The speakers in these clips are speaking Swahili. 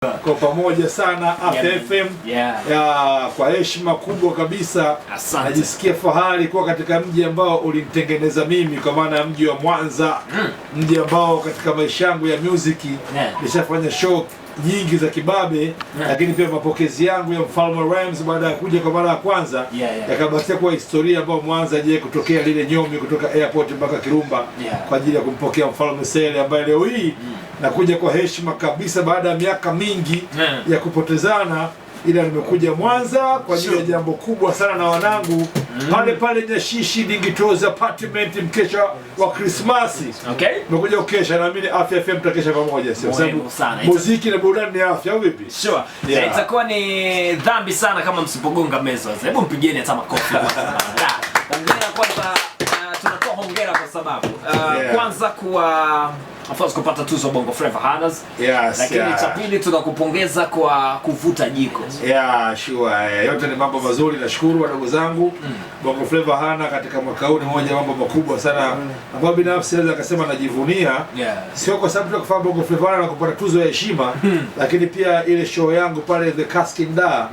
Kwa pamoja sana Afya FM ya kwa heshima kubwa kabisa. Najisikia fahari kuwa katika mji ambao ulinitengeneza mimi, kwa maana mji wa Mwanza, mji ambao katika maisha yangu ya muziki nishafanya show nyingi za kibabe, lakini pia mapokezi yangu ya Mfalme Rhymes baada ya kuja kwa mara ya kwanza yakabakia kwa historia ambayo Mwanza je kutokea lile nyomi kutoka airport mpaka Kirumba kwa ajili ya kumpokea Mfalme Sele ambaye leo hii nakuja kwa heshima kabisa baada ya miaka mingi ya kupotezana, ila nimekuja Mwanza kwa ajili ya jambo kubwa sana na wanangu pale pale Nyashishi Digitoz Apartment, mkesha wa Krismasi. Nimekuja kukesha, naamini Afya FM tutakesha pamoja, sio sababu muziki na burudani ni afya, au vipi? Sure. Itakuwa ni dhambi sana kama msipogonga meza. Hebu mpigieni hata makofi kwanza. Tunatoa hongera kwa sababu kwanza kwa kupata tuzo Bongo Flava Honors, lakini cha pili tunakupongeza kwa kuvuta jiko. Sure. Yote ni mambo mazuri, nashukuru wadogo zangu. Bongo Flava Hana katika mwaka huu ni moja mambo makubwa sana ambayo binafsi naweza kusema najivunia. Sio kwa sababu tunakufanya Bongo Flava Hana na kupata tuzo ya heshima, lakini pia ile show yangu pale The Casking Da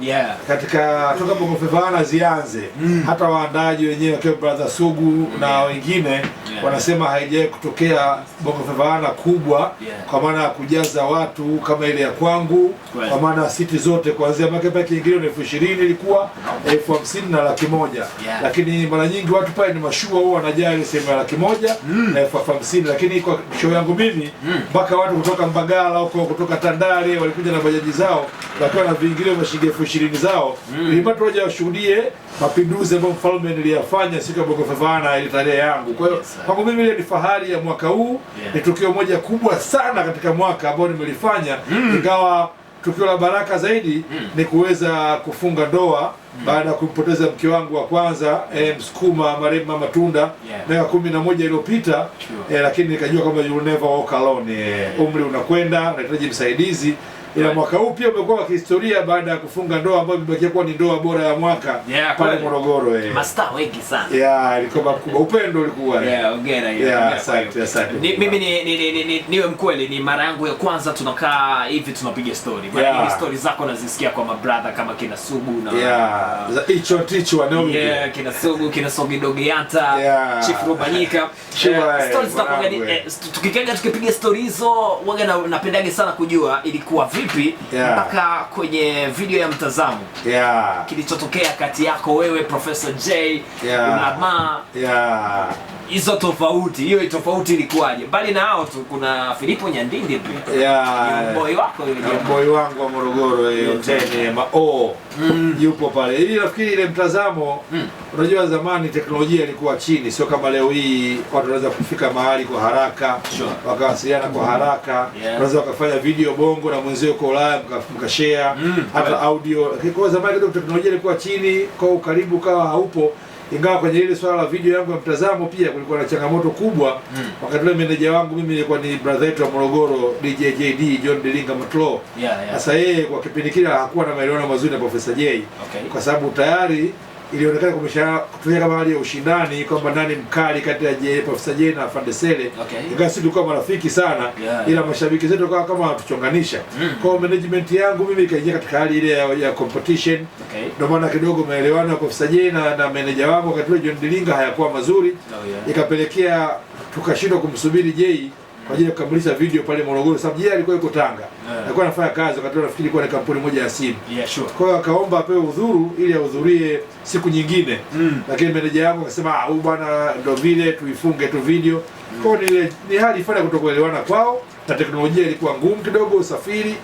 katika toka Bongo Flava Hana zianze, hata waandaji wenyewe kwa Brother Sugu na wengine wanasema haijawahi kutokea Bongo Flava Hana kubwa kwa maana ya kujaza watu kama ile ya kwangu, kwa maana city zote kuanzia makepa kiingilio ni 20,000 ilikuwa 50,000 na 100,000, lakini mara nyingi watu pale ni mashua huwa wanajaa ile sehemu ya 100,000 na 50,000, lakini kwa show yangu mimi mpaka watu kutoka Mbagala huko kutoka Tandale walikuja na bajaji zao wakiwa na viingilio vya shilingi 20,000 zao, ili watu waje washuhudie mapinduzi ambayo mfalme niliyafanya siku ya Bongo Flava Hana ile tarehe yangu. Kwa hiyo kwangu mimi ile ni fahari ya mwaka huu, ni tukio moja kubwa sana katika mwaka ambao nimelifanya, ingawa tukio la baraka zaidi ni kuweza kufunga ndoa baada ya kumpoteza mke wangu wa kwanza Msukuma marehemu Mama Tunda miaka 11 iliyopita, lakini nikajua kwamba you never walk alone, umri unakwenda, unahitaji msaidizi. Ila mwaka huu pia umekuwa kihistoria baada ya kufunga ndoa ambayo imebakia kuwa ni ndoa bora ya mwaka pale Morogoro. Mastaa wengi sana. Ilikuwa kubwa, upendo ulikuwa. Hongera. Asante. Mimi niwe mkweli, ni mara yangu ya kwanza tunakaa hivi tunapiga story. Mara story zako nazisikia kwa mabrother kama kina Sugu na Icho Ticho wanao. Kina Sugu, kina Sogi Dogiata, Chief Rubanyika. Stories zako tukikaga tukipiga story hizo waga napendaga sana kujua ilikuwa vipi mpaka kwenye video ya Mtazamo kilichotokea kati yako wewe Professor J Ulama. Hizo tofauti, hiyo tofauti ilikuwaje? Mbali na hao tu kuna Filipo Nyandindi pia. Boy wako yule, boy wangu wa Morogoro tena Mao yupo pale. Ili nafikiri ile Mtazamo, unajua zamani teknolojia ilikuwa chini, sio kama leo hii watu wanaweza kufika mahali kwa haraka, wakawasiliana kwa haraka, wanaweza wakafanya video Bongo na mwenzio kwa Ulaya mkashare hata audio. Kwa zamani kidogo teknolojia ilikuwa chini, kwa ukaribu kawa haupo. Ingawa kwenye ile swala la video yangu ya Mtazamo pia kulikuwa na changamoto kubwa. Wakati ule meneja wangu mimi ilikuwa ni brother yetu wa Morogoro, DJ JD John Delinga Matlo. Sasa yeye kwa kipindi kile hakuwa na maelewano mazuri na Professor J, kwa sababu tayari ilionekana kutokea kama hali ya ushindani kwamba nani mkali kati ya Professor J na Afande Sele. Ingawa sisi tulikuwa marafiki sana, ila mashabiki zetu kwa kama watuchonganisha. Kwa management yangu mimi ikaingia katika hali ile ya competition. Ndio maana kidogo maelewano ya Professor J na manager wangu wakati ule John Delinga hayakuwa mazuri. Ikapelekea tukashindwa kumsubiri J kwa ajili ya kukamilisha video pale Morogoro, sababu yeye alikuwa yuko Tanga. Alikuwa anafanya kazi wakati nafikiri ilikuwa ni kampuni moja ya simu. Kwa hiyo akaomba apewe udhuru ili ahudhurie siku nyingine. Lakini meneja yangu akasema huyu bwana ndio vile tuifunge tu video. Kwa hiyo ni hali fulani kutokuelewana kwao, na teknolojia ilikuwa ngumu kidogo usafiri.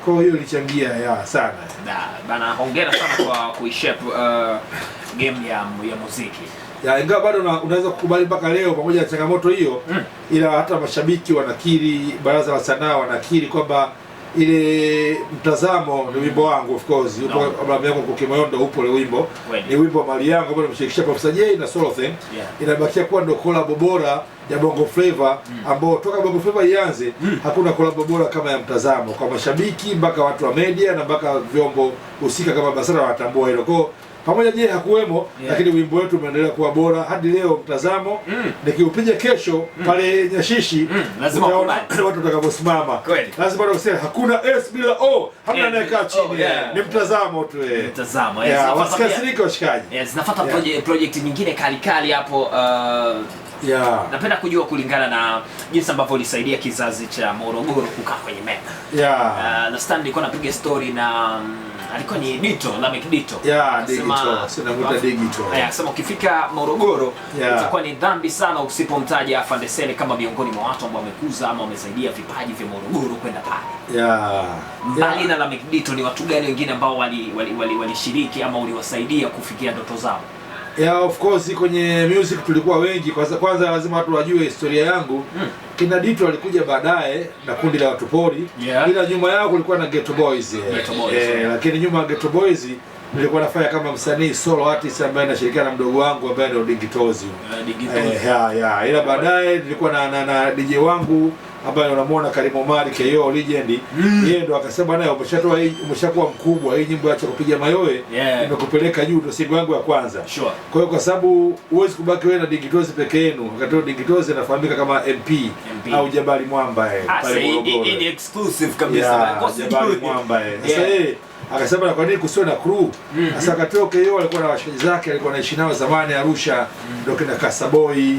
Kwa hiyo ilichangia sana. Bana hongera sana kwa kuishape game ya muziki. Ingawa bado unaweza kukubali mpaka leo pamoja na changamoto hiyo, ila hata mashabiki wanakiri, baraza la sanaa wanakiri kwamba ile Mtazamo ni wimbo wangu. Of course upo album yangu kwa Kimoyondo, upo ile wimbo ni wimbo wa mali yangu ambao nimeshirikisha Professor J na Solo Thing. Inabakia kuwa ndio collab bora ya Bongo Flava ambao toka Bongo Flava ianze hakuna collab bora kama ya Mtazamo, kwa mashabiki mpaka watu wa media na mpaka vyombo husika kama Basara wanatambua hilo. Kwa pamoja je hakuwemo, lakini wimbo wetu umeendelea kuwa bora hadi leo. Mtazamo nikiupiga kesho pale Nyashishi, lazima watu watakaposimama lazima waseme hakuna S bila O, hamna anayekaa chini. Ni mtazamo tu, mtazamo. Wasikasirike washikaji. Zinafuata project nyingine kali hapo. Napenda kujua kulingana na jinsi ambavyo ulisaidia kizazi cha Morogoro kukaa kwenye meza. Na stand nilikuwa napiga story na alikuwa ni Dito, Lamek Dito. Sema ukifika Morogoro itakuwa ni dhambi sana usipomtaja Afande Sele kama miongoni mwa watu ambao wamekuza ama wamesaidia vipaji vya Morogoro kwenda pale. Mbali na Lamek Dito, ni watu gani wengine ambao walishiriki ama uliwasaidia kufikia ndoto zao? Of course kwenye music tulikuwa wengi. Kwanza lazima watu wajue historia yangu. Kina Dito alikuja baadaye na kundi la watu pori, ila nyuma yao kulikuwa na Ghetto Boys. Lakini nyuma ya Ghetto Boys nilikuwa nafanya kama msanii solo artist ambaye nashirikiana na mdogo wangu ambaye ndio Digitozi. Ila baadaye nilikuwa na DJ wangu ambaye unamuona Karimo Mali KO Legend. Yeye ndo akasema naye umeshatoa hii, umeshakuwa mkubwa, hii nyimbo acha kupiga mayowe, nimekupeleka juu, ndo single yangu ya kwanza. Kwa hiyo kwa sababu huwezi kubaki wewe na Digitozi peke yenu, wakati Digitozi anafahamika kama MP au Jabali Mwamba pale Morogoro. Ni exclusive kabisa kwa Jabali Mwamba. Sasa akasema kwa nini kusiwe na crew? Sasa akatoka yeye, alikuwa na washikaji zake alikuwa anaishi nao zamani Arusha, ndio kina Kasaboy.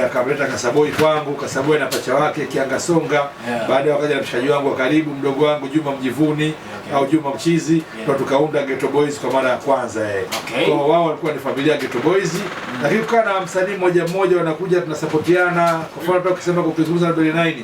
Akamleta Kasaboy kwangu, Kasaboy na pacha wake Kianga Songa. Baadaye wakaja na mshaji wangu wa karibu mdogo wangu Juma Mjivuni au Juma Mchizi, ndio tukaunda Ghetto Boys kwa mara ya kwanza. Kwa wao walikuwa ni familia Ghetto Boys, lakini kwa na msanii mmoja wanakuja tunasupportiana. Kwa mfano tukisema kuzungumza na Doli 9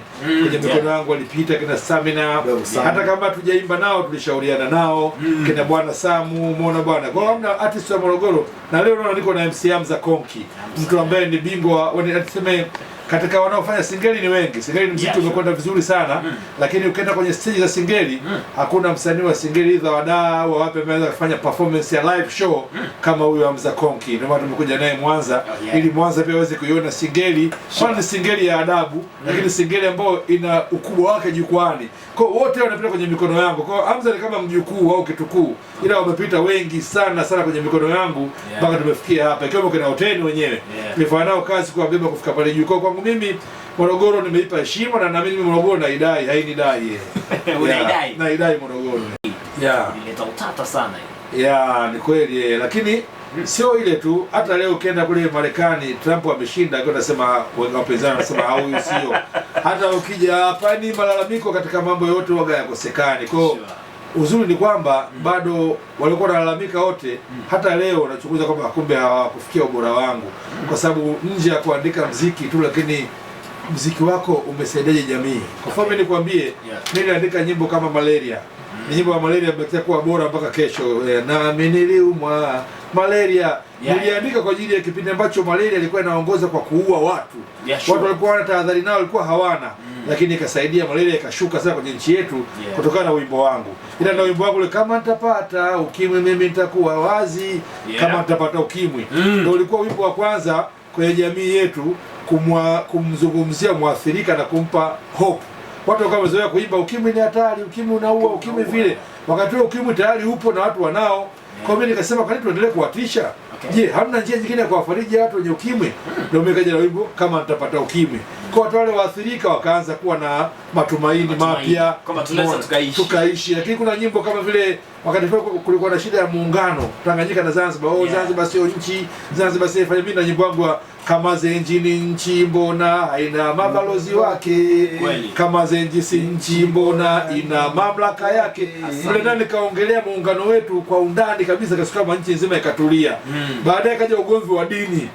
kwenye mikono yangu walipita kina Stamina, hata kama tujaimba nao tulishauriana nao, kina Bwana Samu, umeona bwana. Kwa hiyo hamna artist wa Morogoro, na leo naona niko na MC Hamza Konki, mtu ambaye ni bingwa tuseme katika wanaofanya singeli ni wengi. Singeli ni mziki umekwenda vizuri sana, lakini ukienda kwenye stage za singeli hakuna msanii wa singeli either wadaa au wapi ameweza kufanya performance ya live show kama huyo Hamza Konki. Ndio maana tumekuja naye Mwanza ili Mwanza pia aweze kuiona singeli. Ni singeli ya adabu, lakini singeli ambayo ina ukubwa wake jukwani. Kwa wote wanapita kwenye mikono yangu. Kwa Hamza ni kama mjukuu au kitukuu, ila wamepita wengi sana kwenye mikono yangu mpaka tumefikia hapa. Ikiwa kina hoteli wenyewe nilifanya nao kazi kwa beba kufika pale juu. Kwa kwangu mimi Morogoro nimeipa heshima, na naamini Morogoro naidai, hainidai. Unaidai? Naidai Morogoro. Ileta utata sana. Ni kweli, lakini sio ile tu. Hata leo ukienda kule Marekani, Trump ameshinda, akiwa anasema wapinzani wanasema huyu sio. Hata ukija hapa ni malalamiko katika mambo yote waga yakosekani. Kwa uzuri ni kwamba bado walikuwa wanalalamika wote. Hata leo nachunguza kwamba kumbe hawakufikia ubora wangu, kwa sababu nje ya kuandika mziki tu, lakini mziki wako umesaidiaje jamii? Kwa mfano nikwambie, mimi niliandika nyimbo kama Malaria. Nyimbo ya Malaria imekuwa kuwa bora mpaka kesho. Na mimi niliumwa malaria. Niliandika kwa ajili ya kipindi ambacho malaria ilikuwa inaongoza kwa kuua watu. Watu walikuwa wana tahadhari nao, walikuwa hawana. Lakini ikasaidia malaria ikashuka sana kwenye nchi yetu kutokana na wimbo wangu. Ila na wimbo wangu kama nitapata ukimwi mimi nitakuwa wazi, kama nitapata ukimwi. Ndio ulikuwa wimbo wa kwanza kwenye jamii yetu kumzungumzia mwathirika na kumpa hope. Watu wakawa wamezoea kuimba ukimwi ni hatari, ukimwi unaua, ukimwi vile. Wakati huo ukimwi tayari upo na watu wanao. Kwa mimi nikasema kwa nini tuendelee kuwatisha? Je, hamna njia nyingine ya kuwafariji watu wenye ukimwi? Ndio nimekaja na wimbo kama nitapata ukimwi. Kwa watu wale waathirika wakaanza kuwa na matumaini mapya, kama tunaweza tukaishi. Lakini kuna nyimbo kama vile wakati kulikuwa na shida ya muungano Tanganyika na Zanzibar. Zanzibar sio nchi, Zanzibar sio fanya. Mimi na nyimbo yangu kama zenji ni nchi mbona haina mabalozi wake, kama zenji si nchi mbona ina mamlaka yake. Vile ndani nikaongelea muungano wetu kwa undani kabisa, kama nchi nzima ikatulia. Baadaye kaja ugomvi wa dini.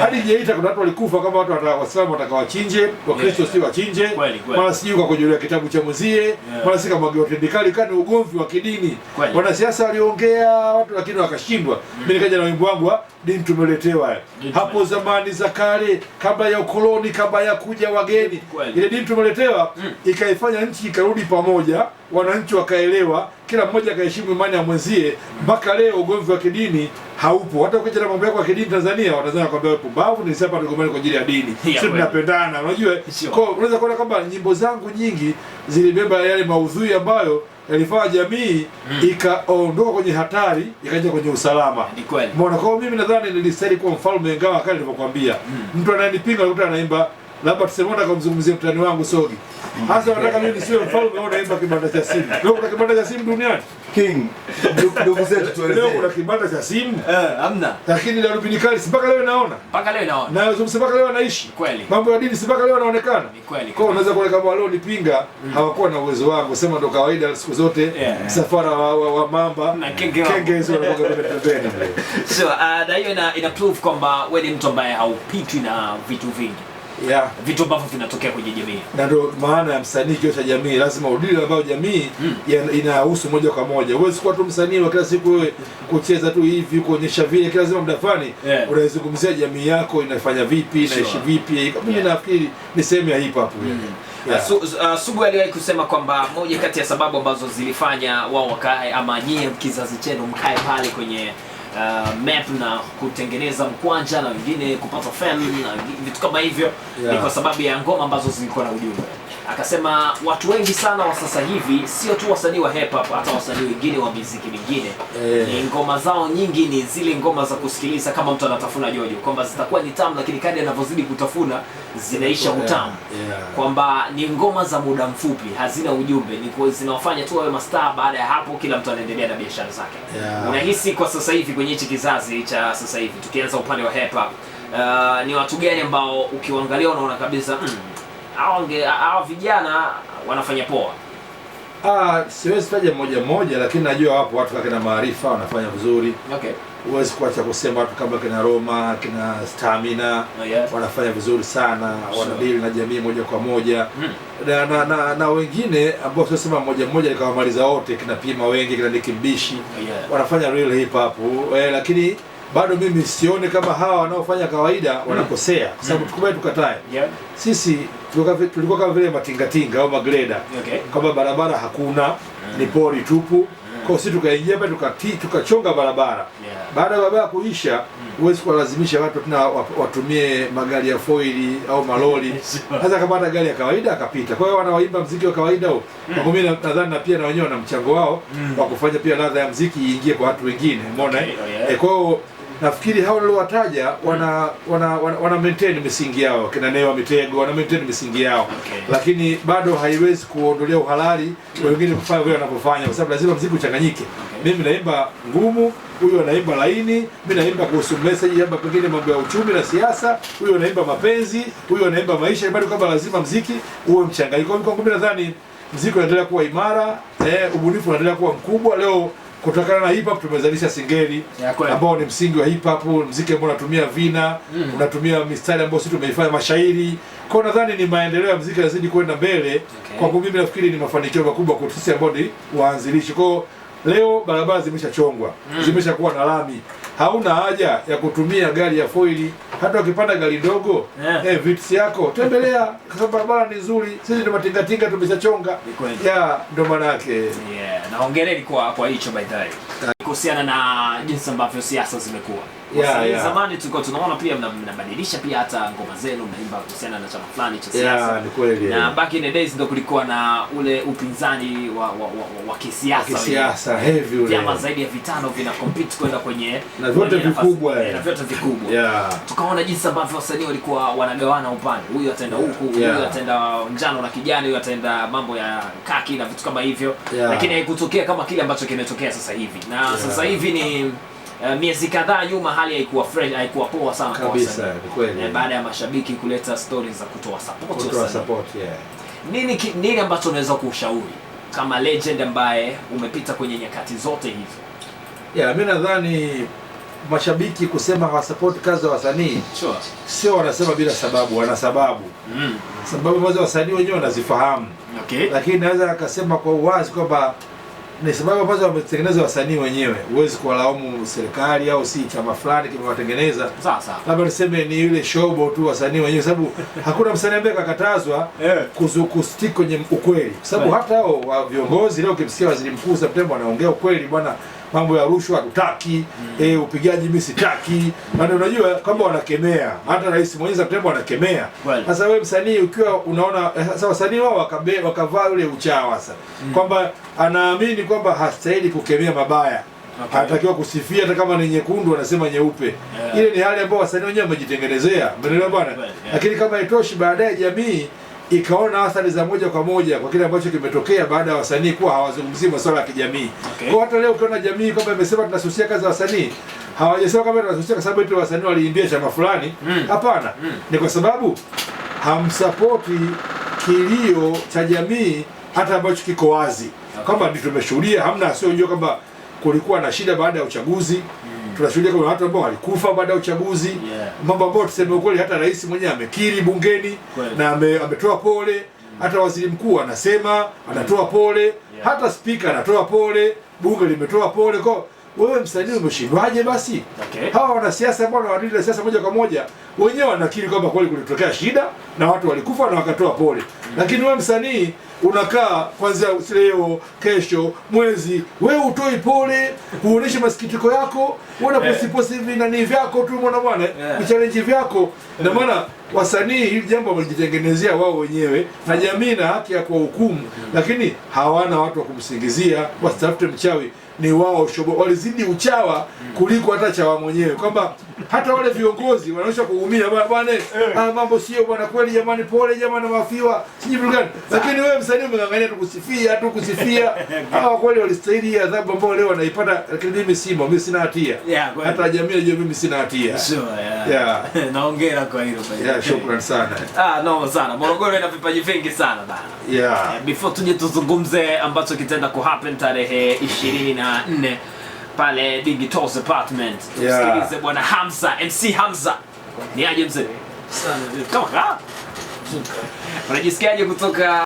Hadi Geita kuna watu walikufa kama watu Waislamu watakawachinje, Wakristo si wachinje. Mara sijui kwa kujulia kitabu cha mwenzie, mara si kama geotendikali, kani ugomvi wa kidini. Wanasiasa waliongea watu lakini wakashindwa. Mimi nikaja na wimbo wangu dini tumeletewa. Hapo zamani za kale, kabla ya ukoloni, kabla ya kuja wageni, ile dini tumeletewa ikaifanya nchi ikarudi pamoja, wananchi wakaelewa, kila mmoja akaheshimu imani ya mwenzie. Mpaka leo ugomvi wa kidini haupo. Hata ukija na mambo yako ya kidini Tanzania, watazana kwamba wewe pumbavu, ni sasa tugombane kwa ajili ya dini. Sisi tunapendana, unajua. Kwa unaweza kuona kwamba nyimbo zangu nyingi zilibeba yale maudhui ambayo yalifanya jamii ikaondoka kwenye hatari ikaja kwenye usalama. Ni kweli. Mbona kwa mimi nadhani nilistahili kuwa mfalme, ingawa kale nilivyokuambia. Mtu anayenipinga anakuta anaimba labda tuseme nataka kumzungumzia mtani wangu Sogi. Hasa nataka mimi nisiwe mfalme au naimba kibanda cha simu. Leo kuna kibanda cha simu duniani? King. Ndugu zetu tueleze. Leo kuna kibanda cha simu? Hamna. Lakini Darubini Kali mpaka leo naona. Mpaka leo naona. Na wazungumza mpaka leo anaishi. Kweli. Mambo ya dini mpaka leo yanaonekana. Ni kweli. Kwa unaweza kuona kama walio nipinga hawakuwa na uwezo wangu. Sema ndo kawaida siku zote msafara wa mamba na kenge hizo wanakuwa pembeni. So, na hiyo ina prove kwamba wewe ni mtu ambaye haupitwi na vitu vingi. Vitu ambavyo vinatokea kwenye jamii. Na ndio maana ya msanii kioo cha jamii, lazima udili ambao jamii inahusu moja kwa moja. Huwezi kuwa tu msanii wa kila siku wewe kucheza tu hivi, kuonyesha vile, kila lazima muda fulani unaizungumzia jamii yako inafanya vipi, inaishi vipi. Mimi nafikiri ni sehemu ya hip hop. Sugu aliwahi kusema kwamba moja kati ya sababu ambazo zilifanya wao wakae ama nyie kizazi chenu mkae pale kwenye map na kutengeneza mkwanja na wengine kupata fame na vitu kama hivyo ni kwa sababu ya ngoma ambazo zilikuwa na ujumbe. Akasema watu wengi sana wa sasa hivi sio tu wasanii wa hip hop, hata wasanii wengine wa muziki mingine ni ngoma zao nyingi ni zile ngoma za kusikiliza kama mtu anatafuna jojo, kwamba zitakuwa ni tamu lakini kadri anavyozidi kutafuna zinaisha utamu. Kwamba ni ngoma za muda mfupi, hazina ujumbe, ni zinawafanya tu wawe mastaa, baada ya hapo kila mtu anaendelea na biashara zake. Unahisi kwa sasa hivi kwenye hichi kizazi cha sasa hivi, tukianza upande wa hip hop, ni watu gani ambao ukiangalia unaona kabisa hawa vijana wanafanya poa? Siwezi taja moja lakini najua wapo watu kina maarifa wanafanya vizuri. Huwezi kuacha kusema watu kama kina Roma, kina Stamina wanafanya vizuri sana, wanadili na jamii moja kwa moja. Na wengine ambao sio moja nikawamaliza wote, kina Pima wengi, kina Nikimbishi wanafanya real hip hop. Lakini bado mimi sione kama hawa wanaofanya kawaida wanakosea, kwa sababu tukubali tukatae. Sisi tulikuwa kama vile matingatinga au magreda. Kama barabara hakuna, ni pori tupu. Kwa sisi tukaingia pale tukachonga barabara. Baada ya barabara kuisha, huwezi kuwalazimisha watu tena watumie magari ya foili au malori. Hata kama hata gari ya kawaida akapita. Kwa hiyo wanaoimba muziki wa kawaida huo, kwa mimi nadhani na pia na wenyewe na mchango wao wa kufanya pia ladha ya muziki iingie kwa watu wengine. Umeona? Kwa hiyo nafikiri hao niliowataja wana maintain misingi yao, kina Neo Mitego wana maintain misingi yao. Lakini bado haiwezi kuondolea uhalali wengine kufanya vile wanavyofanya, kwa sababu lazima muziki uchanganyike. Mimi naimba ngumu, huyo anaimba laini, mimi naimba kuhusu message hapa, pengine mambo ya uchumi na siasa, huyo anaimba mapenzi, huyo anaimba maisha, bado kwamba lazima muziki uwe mchanganyiko. Kwa mimi nadhani muziki unaendelea kuwa imara, ubunifu unaendelea kuwa mkubwa. Leo kutokana na hip hop tumezalisha singeli ambao ni msingi wa hip hop, muziki ambao unatumia vina, unatumia mistari ambayo sisi tumeifanya mashairi. Kwa nadhani ni maendeleo ya muziki yazidi kwenda mbele. Kwa mimi nafikiri ni mafanikio makubwa kwa sisi ambao ni waanzilishi. Kwa leo barabara zimeshachongwa, zimeshakuwa na lami. Hauna haja ya kutumia gari ya foili. Hata ukipanda gari ndogo, vits yako tembelea, kwa sababu barabara ni nzuri. Sisi ndio matingatinga tumeshachonga. Ndio maana yake. Na hongereni kwa hicho by the way. Kuhusiana na jinsi ambavyo siasa zimekuwa. Zamani tulikuwa tunaona pia mnabadilisha pia hata ngoma zenu, mnaimba kuhusiana na chama fulani cha siasa. Ni kweli. Na back in the days ndio kulikuwa na ule upinzani wa kisiasa. Kisiasa heavy ule. Vyama zaidi ya 5 vina compete kwenda kwenye na vyote vikubwa. Na vyote vikubwa. Tukaona jinsi ambavyo wasanii walikuwa wanagawana upande. Huyu ataenda huku, huyu ataenda njano na kijani, huyu ataenda mambo ya kaki na vitu kama hivyo. Lakini haikutokea kama kile ambacho kimetokea sasa hivi. Na sasa hivi ni miezi kadhaa nyuma hali haikuwa fresh, haikuwa poa sana kwa wasanii. Baada ya mashabiki kuleta stories za kutoa support. Nini ambacho unaweza kushauri kama legend ambaye umepita kwenye nyakati zote hizo? Mimi nadhani mashabiki kusema hawasupport kazi za wasanii sio wanasema bila sababu, wana sababu. Sababu ambazo wasanii wenyewe wanazifahamu. Lakini naweza akasema kwa uwazi kwamba ni sababu ambazo wametengeneza wasanii wenyewe. Huwezi kuwalaumu serikali au si chama fulani kimewatengeneza. Labda niseme ni yule showbo tu wasanii wenyewe, sababu hakuna msanii ambaye kakatazwa kustick kwenye ukweli. Sababu hata hao viongozi leo kimsikia waziri mkuu Septemba anaongea ukweli, bwana mambo ya rushwa hatutaki, upigaji mimi sitaki. Maana unajua kwamba wanakemea, hata rais mwenyewe Septemba anakemea. Sasa wewe msanii ukiwa unaona sasa wasanii wao wakavaa ule uchawa sasa kwamba anaamini kwamba hastahili kukemea mabaya. Anatakiwa kusifia hata kama ni nyekundu anasema nyeupe. Ile ni hali ambayo wasanii wenyewe wamejitengenezea. Umeelewa bwana? Lakini kama itoshi, baadaye jamii ikaona athari za moja kwa moja kwa kile ambacho kimetokea baada ya wasanii kuwa hawazungumzii masuala ya kijamii. Kwa hata leo ukiona jamii kwamba imesema tunasusia kazi za wasanii, hawajasema kama tunasusia kwa sababu eti wasanii waliimbia chama fulani. Hapana. Ni kwa sababu hamsapoti kilio cha jamii hata ambacho kiko wazi. Kwamba ndio tumeshuhudia, hamna asiyojua kwamba kulikuwa na shida baada ya uchaguzi. Tunashuhudia kuna watu ambao walikufa baada ya uchaguzi. Mambo ambayo tuseme ukweli hata rais mwenyewe amekiri bungeni na ametoa pole. Hata waziri mkuu anasema anatoa pole. Hata spika anatoa pole. Bunge limetoa pole. Kwa wewe msanii umeshindwaje basi? Hawa wanasiasa ambao wanawadili siasa moja kwa moja wenyewe wanakiri kwamba kweli kulitokea shida na watu walikufa na wakatoa pole. Lakini wewe msanii unakaa kwanza leo, kesho, mwezi, wewe utoi pole, uoneshe masikitiko yako, unaposti hivi na ni vyako tu mwana bwana, challenge vyako. Na maana wasanii hili jambo wamejitengenezea wao wenyewe na jamii na haki ya kuhukumu, lakini hawana watu wa kumsingizia, wasitafute mchawi. Ni wao walizidi uchawa kuliko hata chawa mwenyewe, kwamba hata wale viongozi wanaonyesha kuumia bwana, mambo sio bwana, kweli jamani, pole jamani, mafiwa siji vitu gani. Lakini wewe msanii umengangania tu kusifia hawa kweli walistahili adhabu ambayo leo wanaipata, lakini mimi sina hatia. Hata jamii inajua mimi sina hatia. Naongera kwa hilo. Shukrani sana. No sana. Morogoro ina vipaji vingi sana bana. Before tuje tuzungumze ambacho kitaenda ku happen tarehe 24 pale Big Toss Apartment. Tusikilize bwana Hamza, MC Hamza. Ni aje mzee? Sana. Kama unajisikiaje kutoka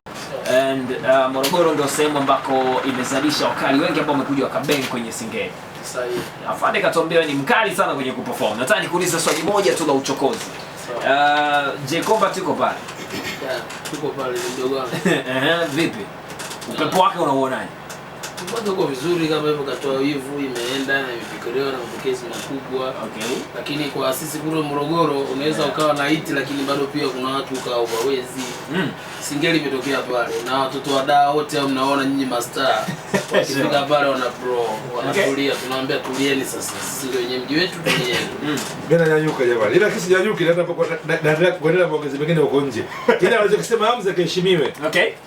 Morogoro ndio sehemu ambako imezalisha wakali wengi ambao wamekuja wakabeng kwenye Singeli. Sahihi. Afande katuambia ni mkali sana kwenye kuperform. Nataka nikuulize swali moja tu la uchokozi. J Combat yuko pale? Tuko pale mdogo wangu. Vipi? Upepo wake unauonaje? Bado uko vizuri kama hivyo, katoa wivu, imeenda na imepokelewa na mapokezi makubwa. Lakini kwa sisi kule Morogoro unaweza ukawa na hiti lakini bado pia kuna watu ukawa ubawezi. Singeli imetokea pale na watoto wa daa wote au mnaona nyinyi mastaa wakifika pale wana pro wanatulia, tunawaambia tulieni sasa, sisi ndio wenyewe mji wetu tulieni. Mimi nanyanyuka jamani, ila kisi nyanyuki hata na kuendelea maongezi mengine huko nje. Kile anachokisema Hamza kiheshimiwe.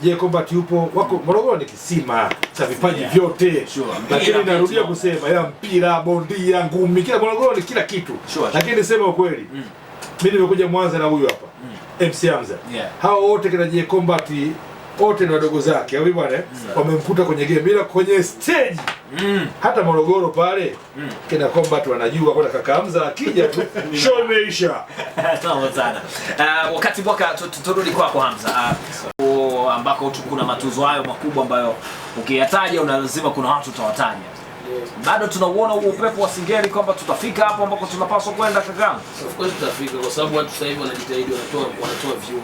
Je, Combat yupo wako Morogoro ni kisima cha vipaji vyote. Lakini narudia kusema ya mpira, bondia, ngumi, kila Morogoro ni kila kitu. Lakini niseme ukweli. Mimi nimekuja Mwanza na huyu hapa. MC Hamza. Hao wote kina J Combat wote ni wadogo zake. Au bwana wamemkuta kwenye game bila kwenye stage. Hata Morogoro pale kina Combat wanajua kwa kaka Hamza akija tu show imeisha. Sawa sana. Wakati mwaka turudi kwako Hamza. Ambako kuna matuzo hayo makubwa ambayo ukiyataja lazima kuna watu utawataja. Bado tunauona huo upepo wa Singeli kwamba tutafika hapo ambako tunapaswa kwenda kaka. Of course tutafika kwa sababu watu sasa hivi wanajitahidi, wanatoa view.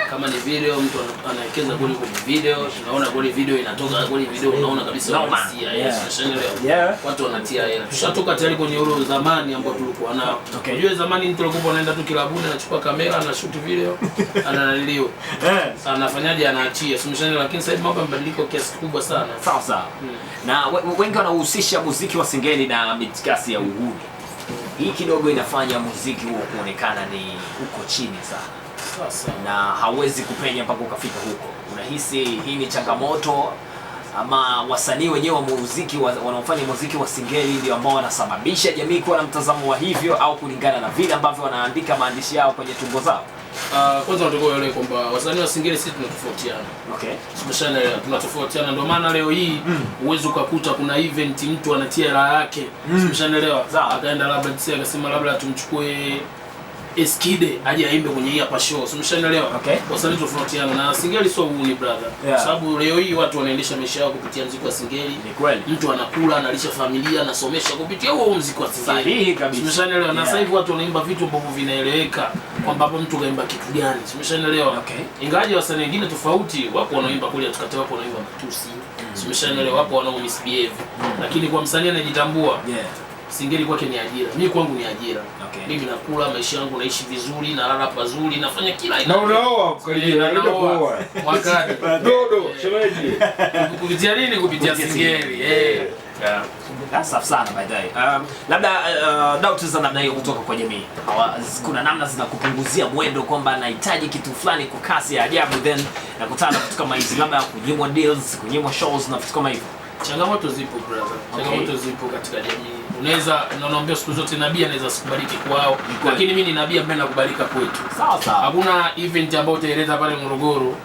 Kama ni video mtu anawekeza kwenye video, tunaona kwenye video inatoka kwenye video unaona kabisa wanatia watu wanatia hela. Tushatoka tayari kwenye ule zamani ambao tulikuwa nao. Unajua zamani mtu alikuwa anaenda tu kilabuni anachukua kamera anashoot video ananalio. Anafanyaje anaachia. Sumshani, lakini sasa hivi mambo yamebadilika kiasi kikubwa sana. Sawa. Na wengi wanahusisha muziki wa Singeli na mitikasi ya uhuni. Hii kidogo inafanya muziki huo kuonekana ni uko chini sana. Sasa na hawezi kupenya mpaka ukafika huko. Unahisi hii ni changamoto ama wasanii wenyewe wa muziki wanaofanya muziki wa Singeli ndio ambao wanasababisha jamii kuwa na mtazamo wa hivyo, au kulingana na vile ambavyo wanaandika maandishi yao kwenye tungo zao? Kwanza nataka kuelewa kwamba wasanii wa Singeli sisi tunatofautiana. Tumeshaelewa tunatofautiana, ndio maana leo hii uwezo ukakuta kuna event mtu anatia hela yake. Tumeshaelewa. Akaenda labda akasema labda tumchukue Eskide aje aimbe kwenye hii hapa show. Umeshanielewa? Okay. Wasanii tofautiana na Singeli sio huni brother. Kwa sababu leo hii watu wanaendesha maisha yao kupitia muziki wa Singeli. Ni kweli. Mtu anakula, analisha familia, anasomesha kupitia huo muziki wa Singeli. Sahihi kabisa. Umeshanielewa? Na sasa hivi watu wanaimba vitu ambavyo vinaeleweka kwamba hapo mtu kaimba kitu gani. Umeshanielewa? Okay. Ingawaje wasanii wengine tofauti wapo wanaimba kule tukate, wapo wanaimba matusi. Umeshanielewa? Wapo wanao misbehave. Lakini kwa msanii anajitambua. Singeli kwake ni ajira. Mimi kwangu ni ajira. Okay. Mimi nakula maisha yangu, naishi vizuri, nalala pazuri, nafanya kila aina. Na unaoa karibia na kuoa. Mwakani. Dodo, shemeji. Kupitia nini? Kupitia Singeli. Safi sana by the way. Labda doubts za namna hiyo kutoka kwa jamii. Kuna namna zinakupunguzia mwendo kwamba anahitaji kitu fulani kwa kasi ya ajabu, then nakutana na vitu kama hizi, labda kunyimwa deals, kunyimwa shows na vitu kama hivyo. Changamoto zipo brother. Changamoto zipo katika jamii. Unaweza naomba siku zote nabii anaweza sikubariki kwao, lakini mimi ni nabii ambaye nakubarika kwetu. Sawa sawa. Hakuna event ambayo utaeleza pale Morogoro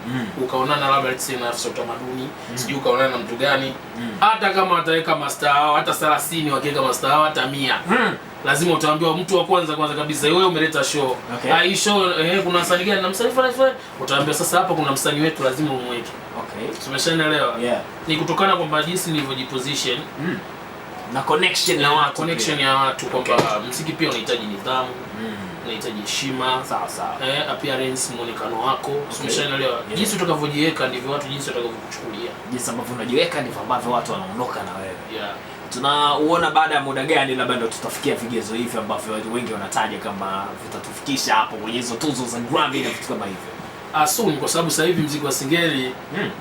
ukaonana labda let's say na afisa utamaduni, sijui ukaonana na mtu gani. Hata kama wataweka master hao, hata 30 wakiweka master hao, hata 100. Lazima utaambiwa mtu wa kwanza kabisa wewe umeleta show. Hii show kuna msanii gani na msanii fulani, utaambiwa sasa hapa kuna msanii wetu lazima umweke. Okay. Tumeshaelewa. Ni kutokana kwamba jinsi nilivyojiposition na connection na watu, connection ya watu kwamba muziki pia unahitaji nidhamu, unahitaji heshima, sawa sawa, appearance, muonekano wako. Umeshaelewa? Jinsi utakavyojiweka ndivyo watu jinsi watakavyokuchukulia. Jinsi ambavyo unajiweka ndivyo ambavyo watu wanaondoka na wewe. Tunauona baada ya muda gani labda ndo tutafikia vigezo hivi ambavyo watu wengi wanataja kama vitatufikisha hapo kwenye hizo tuzo za Grammy na vitu kama hivyo? Soon, kwa sababu sasa hivi muziki wa Singeli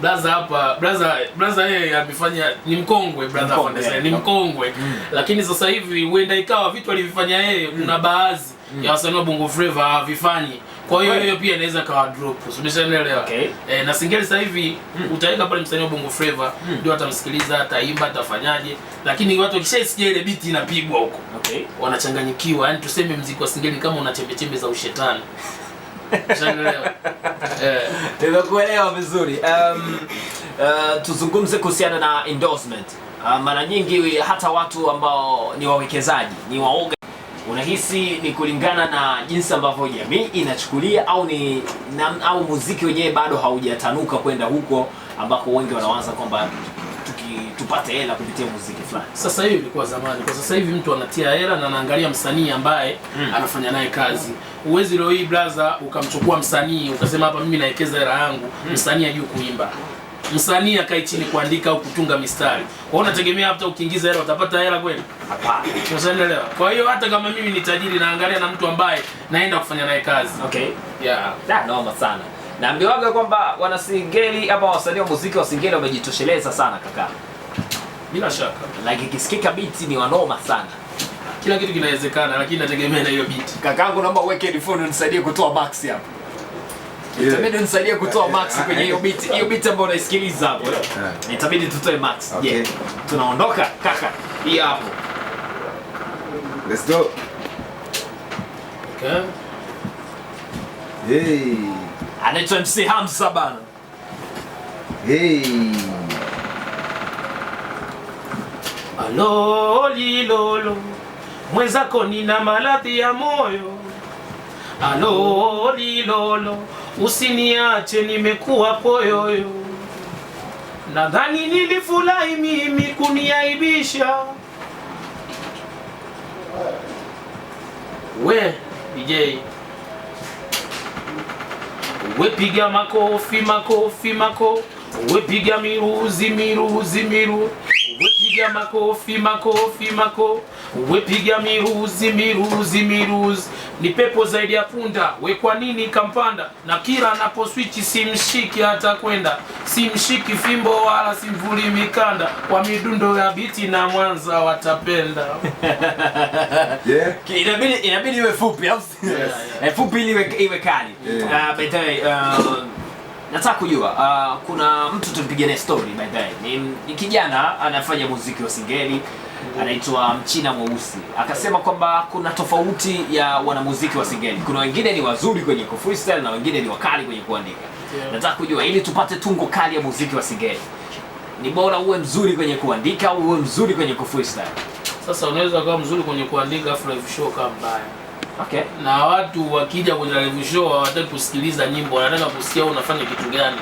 brother hapa brother yeye amefanya ni mkongwe brother Fandesa ni mkongwe, lakini sasa hivi huenda ikawa vitu alivifanya yeye kuna baadhi ya wasanii wa Bongo Flava havifanyi. Kwa hiyo hiyo pia inaweza kawa drop. Umeshaelewa? Na Singeli sasa hivi utaweka pale msanii wa Bongo Flava ndio atamsikiliza, ataimba, atafanyaje, lakini watu wakishasikia ile beat inapigwa huko wanachanganyikiwa. Yaani tuseme muziki wa Singeli kama una chembe za ushetani. Nimekuelewa vizuri. Tuzungumze kuhusiana na endorsement. Mara nyingi hata watu ambao ni wawekezaji, ni waoga, unahisi ni kulingana na jinsi ambavyo jamii inachukulia au muziki wenyewe bado haujatanuka kwenda huko ambako wengi wanawaza kwamba tupate hela kupitia muziki fulani? Sasa hivi ilikuwa zamani. Kwa sasa hivi mtu anatia hela na anaangalia msanii ambaye anafanya naye kazi. Uwezi leo hii brother ukamchukua msanii ukasema hapa mimi naekeza hela yangu, msanii ajue kuimba, msanii akae chini kuandika au kutunga mistari. Kwa hiyo unategemea hata ukiingiza hela utapata hela kweli? Hapana. Unaelewa? Kwa hiyo hata kama mimi ni tajiri naangalia na mtu ambaye naenda kufanya naye kazi. Naomba sana. Naambiwaga kwamba wana Singeli hapa, wasanii wa muziki wa Singeli wamejitosheleza sana kaka. Bila shaka. Like ikisikika beat ni wanoma sana. Kila kitu kinawezekana, lakini nategemea na hiyo beat. Kakangu naomba uweke headphone unisaidie kutoa max hapo. Itabidi unisaidie kutoa max kwenye hiyo beat. Hiyo beat ambayo unaisikiliza hapo. Itabidi tutoe max. Tunaondoka kaka. Hii hapo. Let's go. Hey. Anaitwa MC Hamza bana. Hey. Alo lilolo, mwenzako nina maradhi ya moyo. Alo lilolo, usiniache nimekuwa poyoyo. Nadhani nilifurahi mimi kuniaibisha. We DJ, we piga makofi makofi mako, we piga miruzi miruzi miru, we piga makofi makofi mako, we piga miruzi miruzi miruzi. Ni pepo zaidi ya punda, we kwa nini kampanda? Na kila anapo switch simshiki hata kwenda, simshiki fimbo wala simvuli mikanda, kwa midundo ya biti na Mwanza watapenda. Inabidi iwe fupi au fupi ili iwe kali. By the way, nataka kujua kuna mtu tulipiga naye story by the way. Ni kijana anafanya muziki wa Singeli, anaitwa Mchina Mweusi. Akasema kwamba kuna tofauti ya wanamuziki wa Singeli. Kuna wengine ni wazuri kwenye freestyle na wengine ni wakali kwenye kuandika. Nataka kujua ili tupate tungo kali ya muziki wa Singeli, ni bora uwe mzuri kwenye kuandika au uwe mzuri kwenye freestyle? Sasa unaweza kuwa mzuri kwenye kuandika afu live show kama mbaya. Okay. Na watu wakija kwenye live show hawataki kusikiliza nyimbo, wanataka kusikia unafanya kitu gani.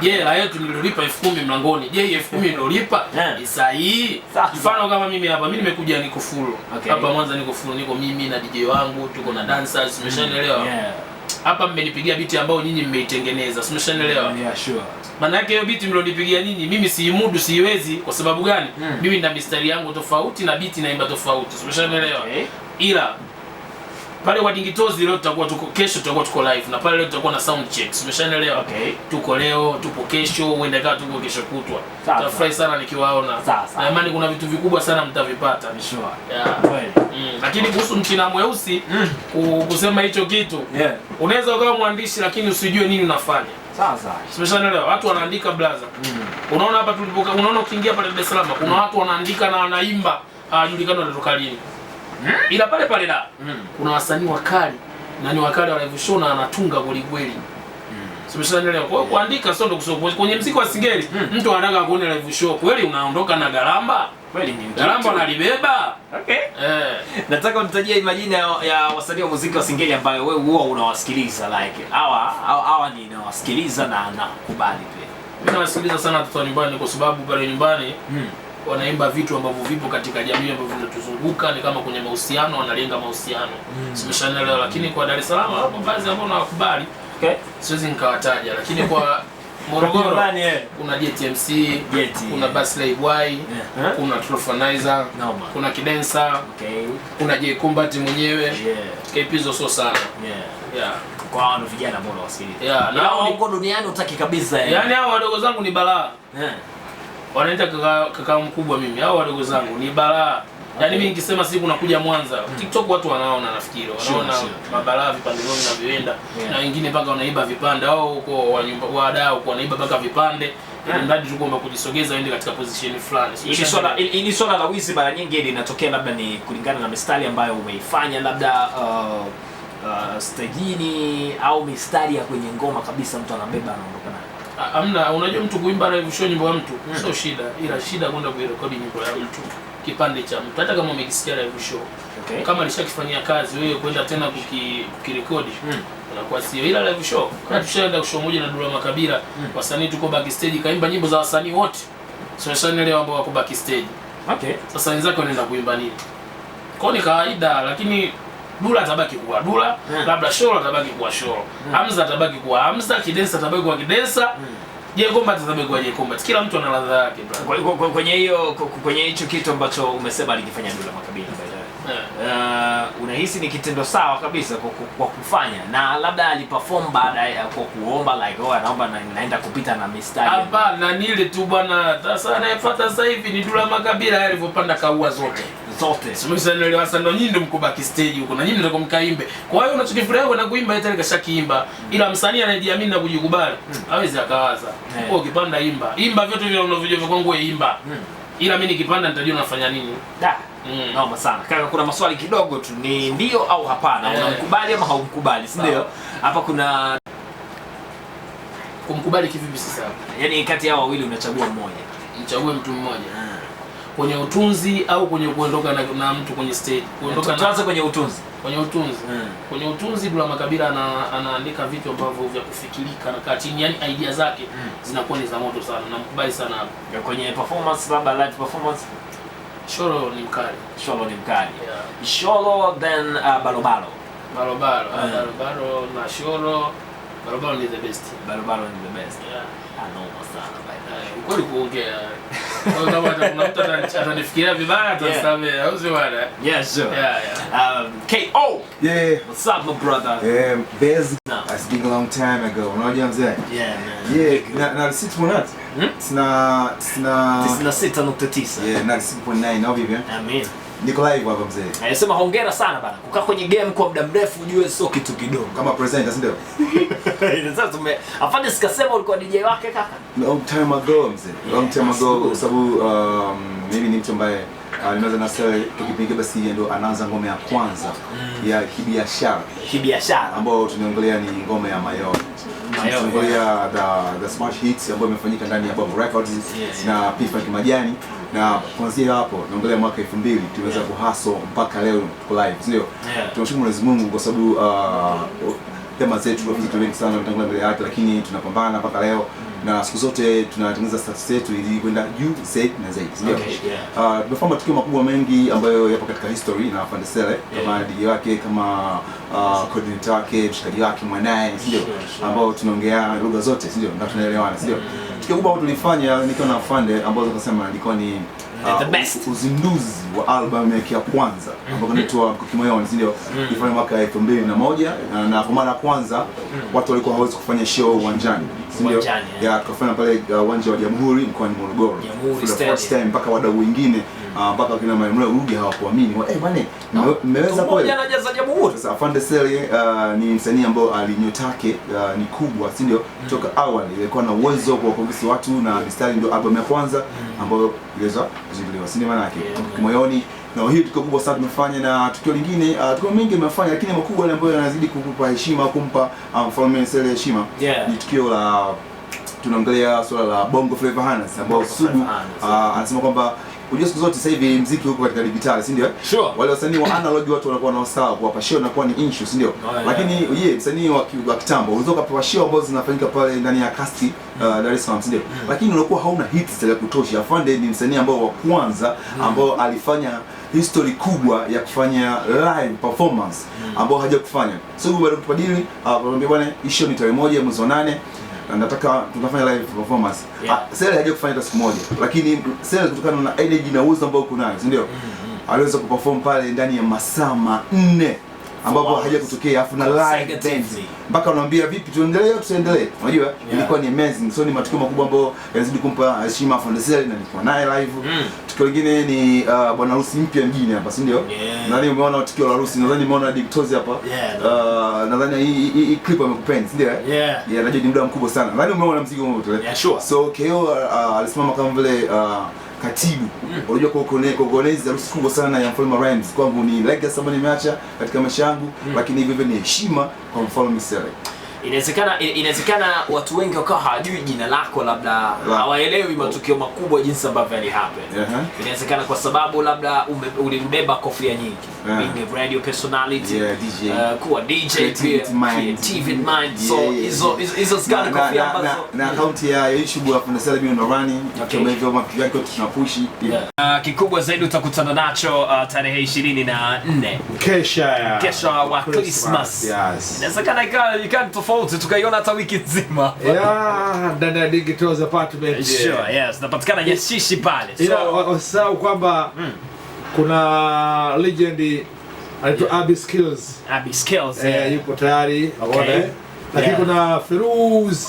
Je, hela yetu nililipa 10,000 mlangoni. Je, 10,000 nilolipa ni sahihi? Mfano kama mimi hapa, mimi nimekuja niko full. Hapa Mwanza niko full, niko mimi na DJ wangu, tuko na dancers, umeshanielewa? Hapa mmenipigia beat ambayo nyinyi mmeitengeneza, umeshanielewa? Yeah, sure. Maana yake hiyo beat mlionipigia nyinyi, mimi siimudu, siwezi. Kwa sababu gani? Mimi na mistari yangu tofauti na beat naimba tofauti, umeshanielewa? Ila pale kwa Dingitozi leo tutakuwa kesho tutakuwa tuko live, na pale leo tutakuwa na sound checks. Umeshanielewa? Tuko leo, tupo kesho, uende kama tuko kesho kutwa. Tutafurahi sana nikiwaona. Na imani kuna vitu vikubwa sana mtavipata. Sure. Lakini kuhusu mchina mweusi kusema hicho kitu, unaweza ukawa mwandishi lakini usijue nini unafanya. Sasa. Umeshanielewa? Watu wanaandika blaza. Unaona hapa tulipoka, unaona ukiingia pale Dar es Salaam kuna watu wanaandika na wanaimba, hawajulikani wanatoka lini. Ila pale pale da kuna wasanii wakali na ni wakali wa live show na anatunga kweli kweli. Umeshanielewa? Kwa kuandika sio ndo kusoma. Kwenye muziki wa Singeli mtu anataka kuona live show kweli unaondoka na gharama. Kweli ni gharama analibeba. Okay. Nataka unitajie majina ya wasanii wa muziki wa Singeli ambayo wewe huwa unawasikiliza like hawa ni nawasikiliza na nakubali pia. Mimi nawasikiliza sana watoto wa nyumbani kwa sababu pale nyumbani wanaimba vitu ambavyo vipo katika jamii ambavyo vinatuzunguka, ni kama kwenye mahusiano, wanalenga mahusiano. Simeshanaelewa, lakini kwa Dar es Salaam hapo baadhi ambao nawakubali. Siwezi nikawataja, lakini kwa Morogoro kuna JTMC, kuna Basley Boy, kuna Trofanizer, kuna Kidensa, kuna J Combat mwenyewe. KPzo so sana. Kwa hao vijana ambao wasikiliza. Na huko duniani utaki kabisa. Yaani hao wadogo zangu ni balaa. Wanaita kaka mkubwa mimi. Hao wadogo zangu ni balaa. Yaani mimi nikisema siku nakuja Mwanza, TikTok watu wanaona nafikiri. Wanaona mabalaa vipande vyao vinavyoenda na wengine mpaka wanaiba vipande au huko wadau kwa wanaiba mpaka vipande. Ili mradi tu kwamba kujisogeza waende katika position fulani. Ili swala la wizi mara nyingi linatokea labda ni kulingana na mistari ambayo umeifanya labda stajini au mistari ya kwenye ngoma kabisa mtu anabeba anaondoka nayo. Hamna, unajua mtu kuimba live show nyimbo ya mtu sio shida, ila shida kwenda kurekodi nyimbo ya mtu, kipande cha mtu, hata kama umekisikia live show. Kama alishakifanyia kazi wewe kwenda tena kukirekodi unakuwa sio, ila live show kama tushaenda show moja na Dula Makabila, wasanii tuko backstage kaimba nyimbo za wasanii wote, sio leo ambao wako backstage. Sasa wenzake wanaenda kuimba nini? Kwa ni kawaida, lakini Dula atabaki kuwa Dula, labda Sholo atabaki kuwa Sholo, Hamza atabaki kuwa Hamza, Kidensa atabaki kuwa Kidensa, J Combat atabaki kuwa J Combat. Kila mtu ana ladha yake bro. Kwenye hicho kitu ambacho umesema alikifanya Dula Makabila unahisi ni kitendo sawa kabisa kwa kufanya, na labda aliperform baada ya kuomba like anaomba naenda kupita na mistari? Hapana, ni ile tu bwana. Sasa anayefuata sasa hivi ni Dula Makabila alivyopanda kaua zote. Simeshaelewa sana, nyinyi ndio mko backstage huko na nyinyi ndio mkaimbe. Kwa hiyo unachokifurahia kwenda kuimba hata kashakiimba. Ila msanii anayejiamini na kujikubali hawezi akawaza. Wewe ukipanda imba vyote vile unavyojua kwangu wewe imba. Ila mimi nikipanda nitajua nafanya nini. Naomba sana. Kaka, kuna maswali kidogo tu, ni ndio au hapana. Unamkubali ama haumkubali? Si ndio? Hapa kuna kumkubali kivipi sasa? Yaani kati ya wawili unachagua mmoja. Mchague mtu mmoja. Kwenye utunzi au kwenye kuondoka na mtu kwenye stage? Tuanze kwenye utunzi. Kwenye utunzi. Kwenye utunzi Dula Makabila anaandika vitu ambavyo vya kufikirika na kati, yani idea zake zinakuwa ni za moto sana. Namkubali sana hapo. Kwenye performance, labda live performance, Sholo ni mkali. Sholo then Balobalo na Sholo. Balobalo ni the best. Anaoma sana by the way. Kweli kuongea. Kwa kama kuna mtu atanifikiria vibaya atasamehe, au sio bwana? Yes sir. KO. Yeah. What's up my brother? Bez. That's been a long time ago. Unajua mzee? Yeah man. Na 6.9. Sina 6.9. Yeah, na 6.9 na vipi? Amen. Niko live hapa mzee. Anasema hongera sana bana. Kukaa kwenye game kwa muda mrefu ujue sio kitu kidogo. Kama presenter si ndio? Sasa afande sikasema ulikuwa DJ wake kaka. Long time ago mzee. Long time ago kwa sababu mimi ni mtu ambaye nimeanza na sasa kipindi basi ndio anaanza ngoma ya kwanza ya kibiashara ambayo tunaongelea ni ngoma ya Mayo. Tunaongelea the smart hits ambayo imefanyika ndani ya Bongo Records na P-Funk Majani. na kuanzia hapo naongelea mwaka 2000 tuweza kuhustle mpaka leo tuko live, sio? Tunashukuru Mwenyezi Mungu kwa sababu tema zetu vitu vingi sana vitangulia mbele yake, lakini tunapambana mpaka leo na siku zote tunatengeneza status yetu ili kwenda juu zaidi na zaidi, sio? Tumefanya matukio makubwa mengi ambayo yapo katika history na Afande Sele kama DJ wake, kama coordinator wake, mshikaji wake, mwanae, sio? Ambao tunaongea lugha zote, sio? Na tunaelewana, sio? Tukio kubwa ambalo tulifanya nikiwa na Afande ambao tunasema ilikuwa ni uzinduzi wa album yake ya kwanza ambayo inaitwa Kimoyoni, ndio ilifanya mwaka 2001 na kwa mara ya kwanza watu walikuwa hawezi kufanya show uwanjani, ndio tukafanya pale uwanja wa Jamhuri mkoani Morogoro for the first time, mpaka wadau wengine mpaka kina Maimuna Ruge hawakuamini, bwana mmeweza kweli anajaza Jamhuri. Sasa Afande Sele ni msanii ambao alinyotake ni kubwa, si ndio? Toka awali ilikuwa na uwezo wa kuwakonvince watu, na mistari ndio album ya kwanza ambayo iliweza kuzinduliwa, si ndio? Maana yake Kimoyoni na hii tukio kubwa sana tumefanya, na tukio lingine tukio mengi tumefanya, lakini makubwa ambayo yanazidi kukupa heshima, kumpa Mfalme Sele heshima ni tukio la tunaongelea swala la Bongo Flava Hanas ambao Sugu anasema kwamba unajua siku zote sasa hivi muziki huko katika digitali, si ndio? Wale wasanii wa analog watu wanakuwa na usawa kuwapa show na kuwa ni issue, si ndio? Lakini msanii wa kitambo unaweza kupewa show ambazo zinafanyika pale ndani ya casti Dar es Salaam, si ndio? Lakini unakuwa hauna hits za kutosha. Afande ni msanii ambao wa kwanza ambao alifanya history kubwa ya kufanya live performance ambao haja kufanya. Sugu bado tupadili anambia bwana issue ni tarehe 1 mwezi wa 8 na nataka tunafanya live performance. Sele haja kufanya siku moja, lakini Sele kutokana na energy na uwezo ambao kunayo, si ndio? Aliweza kuperform pale ndani ya masaa 4 ambapo haja kutokea, afu na live band mpaka unaambia vipi tuendelee au tusiendelee. Unajua ilikuwa ni amazing. So ni matukio makubwa ambayo yanazidi kumpa heshima Afande Sele, na nilikuwa naye live. Tukio lingine ni bwana harusi mpya mjini hapa, si ndio? Nadhani umeona tukio la harusi, nadhani umeona Dictozi hapa. Nadhani hii clip amekupenda, si ndio? Najua ni muda mkubwa sana. Nadhani umeona mzigo wote. So KO alisimama kama vile katibu. Unajua kuorganize harusi kubwa sana ya Mfalme Rhymes kwangu ni legacy ambayo nimeacha katika maisha yangu, lakini hivyo ni heshima kwa Mfalme Sele. Inawezekana watu wengi wakawa hawajui jina lako, labda hawaelewi matukio makubwa jinsi ambavyo yali happen. Inawezekana kwa sababu labda ulibeba kofia nyingi, being a radio personality, DJ, kuwa DJ, creative mind. So hizo skana kofia ambazo na account ya YouTube Afande Sele mimi ndo running, kama hivyo mapigo yake tunapush. Kikubwa zaidi utakutana nacho tarehe 24 kesha wa Christmas. Inawezekana ikawa tofauti tukaiona hata wiki nzima ndani ya Digital's apartment. Napatikana Yashishi pale. Usisahau kwamba kuna legend anaitwa Abby Skills yupo tayari, lakini kuna Feruz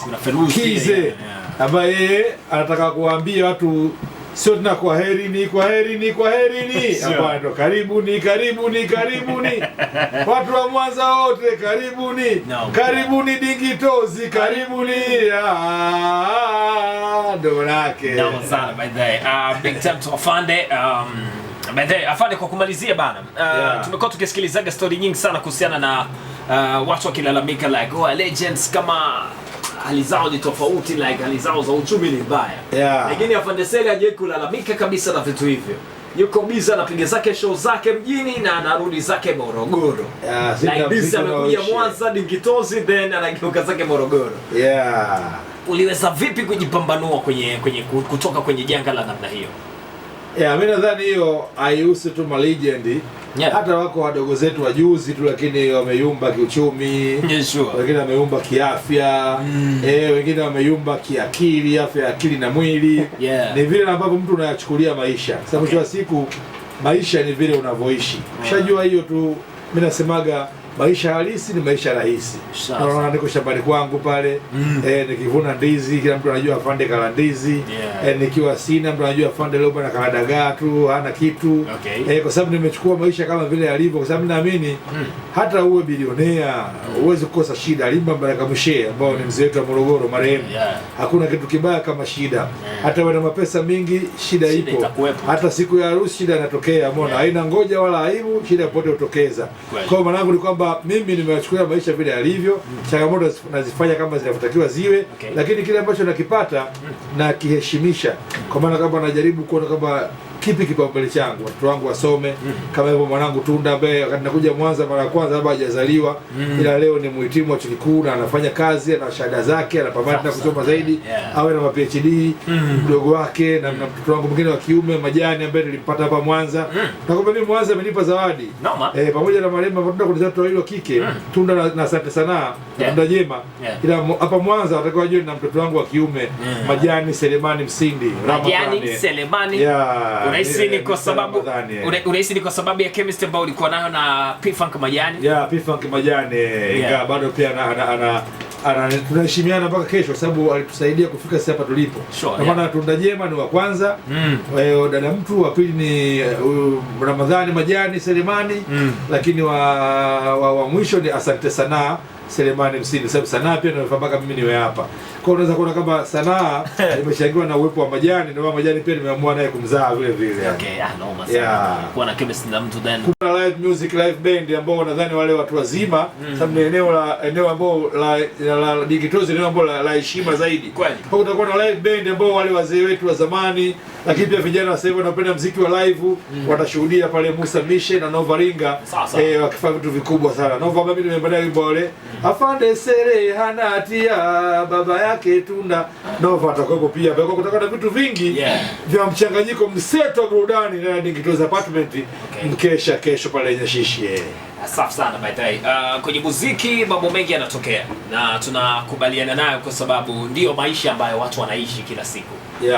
Kize ambaye anataka kuambia watu sio tuna kwaherini hapa ndo karibuni watu wa Mwanza wote karibuni Digitozi karibuni ndo manake sana by the way. Big time to Afande. By the way, Afande, kwa kumalizia bana, tumekuwa tukisikilizaga story nyingi sana kuhusiana na watu wakilalamika like legends kama hali zao ni tofauti, like hali zao za uchumi ni mbaya. Lakini Afande Sele hajawahi kulalamika kabisa na vitu hivyo. Yuko busy anapiga zake show zake mjini na anarudi zake Morogoro. Like this amekuja Mwanza Digitozi then anageuka zake Morogoro. Uliweza vipi kujipambanua kwenye kutoka kwenye janga la namna hiyo? Mimi nadhani hiyo haihusu tu ma legend. Hata wako wadogo zetu wajuzi tu, lakini wameyumba kiuchumi, wengine wameyumba kiafya, wengine wameyumba kiakili, afya ya akili na mwili. Ni vile ambavyo mtu unayachukulia maisha. Sababu mwisho wa siku maisha ni vile unavyoishi. Ushajua hiyo tu. Mimi nasemaga maisha halisi ni maisha rahisi. Naona niko shambani kwangu pale, nikivuna ndizi kila mtu anajua Afande kala ndizi. Nikiwa sina mtu anajua Afande leo bwana kala dagaa tu, hana kitu. Kwa sababu nimechukua maisha kama vile yalivyo, kwa sababu naamini hata uwe bilionea uweze kukosa shida. Limba Baraka Mshe ambao ni mzee wetu wa Morogoro marehemu, hakuna kitu kibaya kama shida. Hata wewe na mapesa mingi shida ipo. Hata siku ya harusi shida inatokea, umeona, haina ngoja wala aibu, shida pote utokeza. Kwa maana yangu ni kwamba kwamba mimi nimewachukulia maisha vile yalivyo, changamoto nazifanya kama zinavyotakiwa ziwe, lakini kile ambacho nakipata na kiheshimisha, kwa maana kama najaribu kuona kama kipi kipaumbele changu, watoto wangu wasome, kama hivyo mwanangu Tunda ambaye wakati nakuja Mwanza mara ya kwanza hapa hajazaliwa, ila leo ni mhitimu wa chuo kikuu na anafanya kazi, ana shahada zake, anapambana na kusoma zaidi, awe na PhD, mdogo wake na mtoto wangu mwingine wa kiume Majani ambaye nilimpata hapa Mwanza. Na kwa mimi Mwanza amenipa zawadi. Pamoja na marembo Tunda kwa watoto wawili wa kike, Tunda na Asante Sana, Tunda Jema. Ila hapa Mwanza watakuwa wajue na mtoto wangu wa kiume Majani Selemani Msindi. Majani Selemani. Unahisi ni kwa sababu unahisi ni kwa sababu ya chemistry ambayo ulikuwa nayo na P-Funk Majani? P-Funk Majani ingawa bado pia tunaheshimiana mpaka kesho kwa sababu alitusaidia kufika sasa hapa tulipo. Kwa maana Tunda Jema ni wa kwanza, dada mtu wa pili ni Ramadhani Majani Selemani, lakini wa mwisho ni Asante Sana Selemani Msindi, sababu Sanaa pia ndio mpaka mimi niwe hapa. Kwa hiyo unaweza kuona kama Sanaa imechangiwa na uwepo wa Majani, na Majani pia nimeamua naye kumzaa vile vile. Noma sana. Kuwa na chemistry na mtu then. Kuna live music, live band ambao nadhani wale watu wazima, sababu ni eneo ambao la Digitozi, eneo ambao la heshima zaidi. Kwa hiyo utakuwa na live band ambao wale wazee wetu wa zamani, lakini pia vijana sasa hivi wanapenda muziki wa live, watashuhudia pale Musa Mishe na Nova Ringa wakifanya vitu vikubwa sana. Nova mimi nimempenda wimbo wale Afande Sere hana hatia baba yake Tunda. Nova atakuwepo pia. Kwa kutakuwa na vitu vingi vya mchanganyiko mseto wa burudani na Digitozi Apartment mkesha kesho pale Nyashishi. Safi sana by the way. Kwenye muziki mambo mengi yanatokea na tunakubaliana nayo kwa sababu ndio maisha ambayo watu wanaishi kila siku.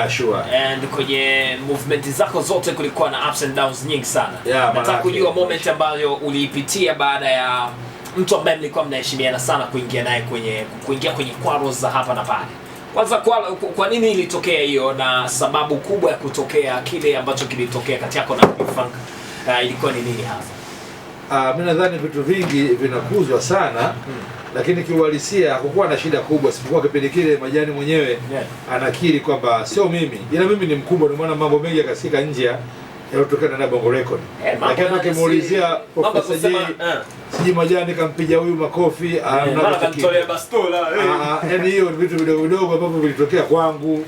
Sure. And kwenye movement zako zote kulikuwa na ups and downs nyingi sana. Nataka kujua moment ambayo uliipitia baada ya mtu ambaye mlikuwa mnaheshimiana sana kuingia kwenye quarrels za hapa na pale. Kwanza kwa nini ilitokea hiyo na sababu kubwa ya kutokea kile ambacho kilitokea kati yako na P-Funk ilikuwa ni nini hasa? Mimi nadhani vitu vingi vinakuzwa sana, lakini kiuhalisia hakukuwa na shida kubwa, sipokuwa kipindi kile Majani mwenyewe anakiri kwamba sio mimi, ila mimi ni mkubwa, ndio maana mambo mengi yakasika nje yalotokana na Bongo Record. Lakini akimuulizia Profesa J, siji Majani kampiga huyu makofi, anamtolea bastola. Yaani hiyo ni vitu vidogo vidogo ambavyo vilitokea kwangu.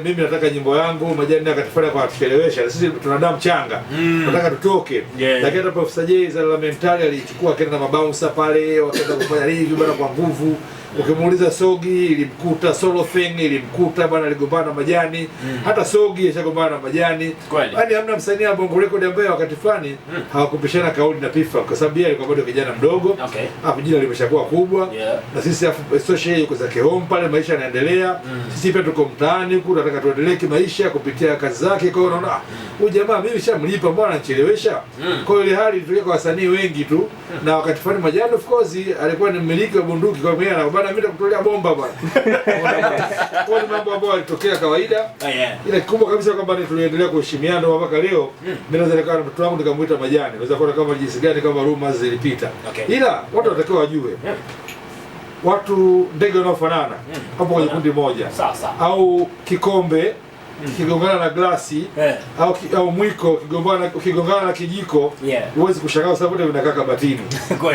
Mimi nataka nyimbo yangu, Majani akatufanya kwa kuchelewesha. Sisi tunadamu changa, tunataka tutoke. Lakini hata Profesa J za Lamentari alichukua akaenda na mabouncer pale, wakaenda kufanya hivi bwana kwa nguvu. Ukimuuliza Sogi ilimkuta, Solo Thing ilimkuta bwana, aligombana na Majani. Hata Sogi ashagombana na Majani. Yaani hamna msanii wa Bongo Record ambaye wakati fulani hawakupishana kauli na P-Funk kwa sababu yeye alikuwa bado kijana mdogo. Hapo jina limeshakuwa kubwa. Na sisi social yuko zake home pale, maisha yanaendelea. Sisi pia tuko mtaani huku, tunataka tuendelee kimaisha kupitia kazi zake. Kwa hiyo unaona huyu jamaa mimi nishamlipa, mbona anachelewesha? Kwa hiyo ile hali ilitokea kwa wasanii wengi tu. Na wakati fulani Majani of course alikuwa ni mmiliki wa bunduki, kwa hiyo bwana mimi nakutolea bomba bwana. Kwa mambo ambayo yalitokea kawaida. Ile kikubwa kabisa kwamba tuliendelea kuheshimiana mpaka leo. Mimi naweza nikawa na mtoto wangu nikamuita Majani. Naweza kuona kama jinsi gani kama rumors zilipita. Ila watu watakiwa wajue. Watu ndege wanaofanana hapo kwenye kundi moja. Au kikombe kigongana na glasi au mwiko kigongana na kijiko, huwezi kushangaa sababu wote vinakaa kabatini.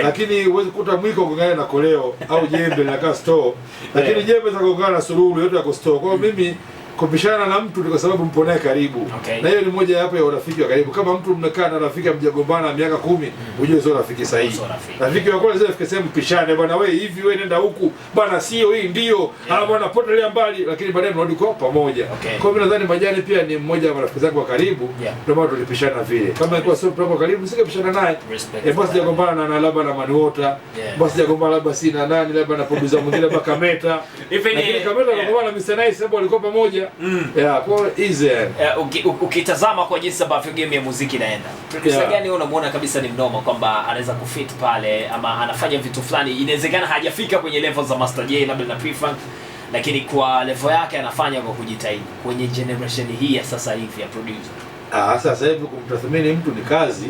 Lakini huwezi kukuta mwiko kugongana na koleo au jembe linakaa store, lakini jembe za kugongana na sururu yote yako store. Kwa hiyo mimi kupishana na mtu ni kwa sababu mpo naye karibu. Na hiyo ni moja hapo ya urafiki wa karibu. Kama mtu mmekaa na rafiki mjagombana miaka 10, ujue sio rafiki sahihi. Rafiki wa kwanza afike sehemu pishane, bwana wewe hivi, wewe nenda huku, bwana sio hii ndio, bwana potelea mbali, lakini baadaye mnarudi kwa pamoja. Kwa hiyo nadhani Majani pia ni mmoja wa marafiki zangu wa karibu, ndio maana tulipishana vile. Kama ilikuwa sio mtu wa karibu singepishana naye. Boss hajagombana na labda na Maniwota, boss hajagombana labda si na nani, labda na producer mwingine labda Kameta. Lakini Kameta anagombana na Mr. Nice sababu walikuwa pamoja. Kwa easy. Ukitazama kwa jinsi ambavyo game ya muziki inaenda, producer gani unamuona kabisa ni mnoma kwamba anaweza kufit pale ama anafanya vitu fulani, inawezekana hajafika kwenye level za Master J labda na P-Funk, lakini kwa level yake anafanya kwa kujitahidi kwenye generation hii ya sasa hivi ya producer? Sasa hivi kumtathmini mtu ni kazi,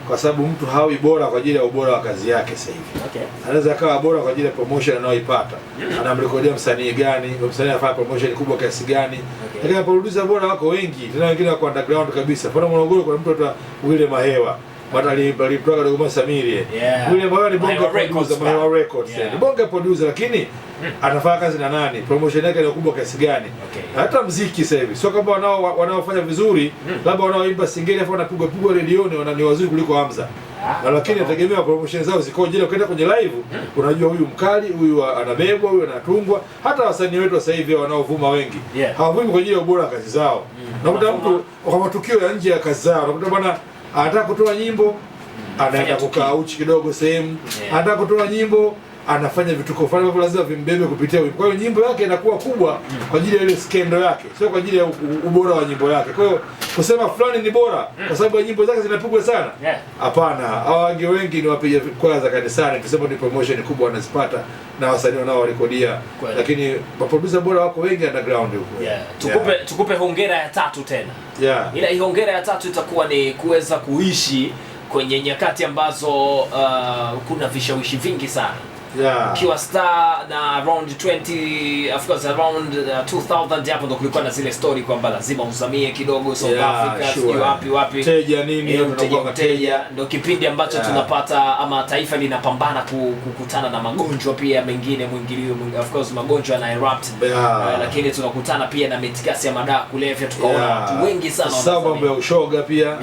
kwa sababu mtu hawi bora kwa ajili ya ubora wa kazi yake sasa hivi. Anaweza akawa bora kwa ajili ya promotion anayoipata. Anamrekodia msanii gani, msanii anafanya promotion kubwa kiasi gani. Lakini producer bora wako wengi, tena wengine wako underground kabisa. Kwa Morogoro kuna mtu ata Wile Mahewa. Bado alitoka Dodoma Samiri. Yule ambaye ni bonga producer, Mahewa Records. Ni bonga producer lakini anafanya kazi na nani? Promotion yake ni kubwa kiasi gani? Hata muziki sasa hivi sio kama wanaofanya vizuri, labda wanaoimba singeli afu wanapigwa redioni ni wazuri kuliko Hamza. Lakini nategemea promotion zao zikoje. Ile ukienda kwenye live unajua huyu mkali, huyu anabebwa, huyu anatungwa. Hata wasanii wetu sasa hivi wanaovuma wengi hawavumi kwa ajili ya ubora kazi zao. Nakuta mtu kwa matukio ya nje ya kazi zao, nakuta bwana anataka kutoa nyimbo anaenda kukaa uchi kidogo sehemu, anataka kutoa nyimbo anafanya vituko fulani ambavyo lazima vimbebe kupitia wimbo. Kwa hiyo nyimbo yake inakuwa kubwa kwa ajili ya ile skendo yake, sio kwa ajili ya ubora wa nyimbo yake. Kwa hiyo kusema fulani ni bora kwa sababu nyimbo zake zinapigwa sana, hapana. Hao wengi ni wapiga kwaya za kanisani, tuseme ni promotion kubwa wanazipata na wasanii wanaorekodia, lakini maproducer bora wako wengi underground huko. Tukupe hongera ya 3 tena. Ila hii hongera ya 3 itakuwa ni kuweza kuishi kwenye nyakati ambazo kuna vishawishi vingi sana. Ukiwa star na around 20, of course around 2000 hapo ndo kulikuwa na zile story kwamba lazima uzamie kidogo South Africa, sio wapi teja nini, teja ndo kipindi ambacho tunapata ama taifa linapambana kukutana na magonjwa pia mengine mwingilio, of course magonjwa na erupt, lakini tunakutana pia na mitikasi ya madawa kulevya, tukaona watu wengi sana sababu ya ushoga pia.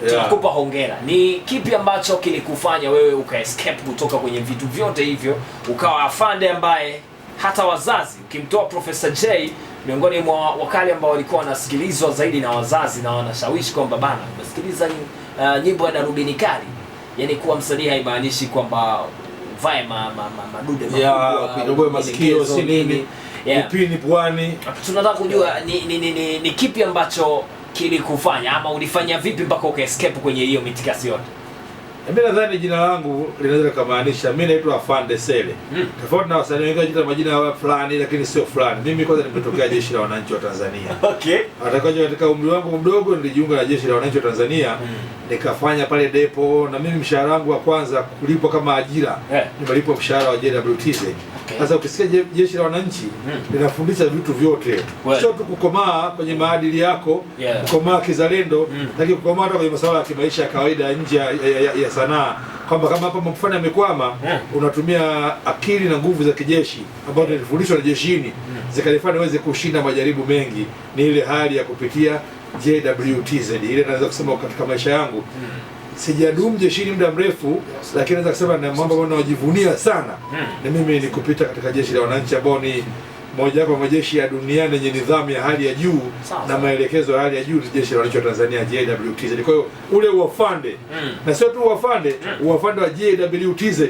Tunakupa hongera. Ni kipi ambacho kilikufanya wewe ukaescape kutoka kwenye vitu vyote hivyo ukawa afande ambaye hata wazazi ukimtoa Professor J miongoni mwa wakali ambao walikuwa wanasikilizwa zaidi na wazazi na wanashawishi kwamba bana unasikiliza nyimbo ya Darubini Kali, yani kuwa msanii haimaanishi kwamba vae madude makubwa masikio si nini upini pwani. Tunataka kujua ni kipi ambacho kilikufanya ama ulifanya vipi mpaka ukaescape kwenye hiyo mitikasi yote? Mimi nadhani jina langu linaweza kumaanisha mimi naitwa Afande Sele. Tofauti na wasanii wengine jina majina ya fulani lakini sio fulani. Mimi kwanza nimetokea Jeshi la Wananchi wa Tanzania. Atakaje katika umri wangu mdogo nilijiunga na Jeshi la Wananchi wa Tanzania. Nikafanya pale depo na mimi mshahara wangu wa kwanza kulipwa kama ajira. Nimelipwa mshahara wa JWTZ. Sasa ukisikia Jeshi la Wananchi linafundisha vitu vyote. Sio tu kukomaa kwenye maadili yako, kukomaa kizalendo, lakini kukomaa kwenye masuala ya kimaisha ya kawaida nje ya sanaa. Kwamba kama hapa mfano amekwama, unatumia akili na nguvu za kijeshi ambazo nilifundishwa na jeshini zikanifanya niweze kushinda majaribu mengi. Ni ile hali ya kupitia JWTZ. Ile naweza kusema katika maisha yangu sijadumu jeshini muda mrefu, lakini naweza kusema na mambo ambayo najivunia sana na mimi ni kupita katika Jeshi la Wananchi ambao ni moja wapo majeshi ya duniani yenye nidhamu ya hali ya juu na maelekezo ya hali ya juu. Jeshi la Wananchi wa Tanzania JWTZ. Kwa hiyo ule uafande na sio tu uafande wa JWTZ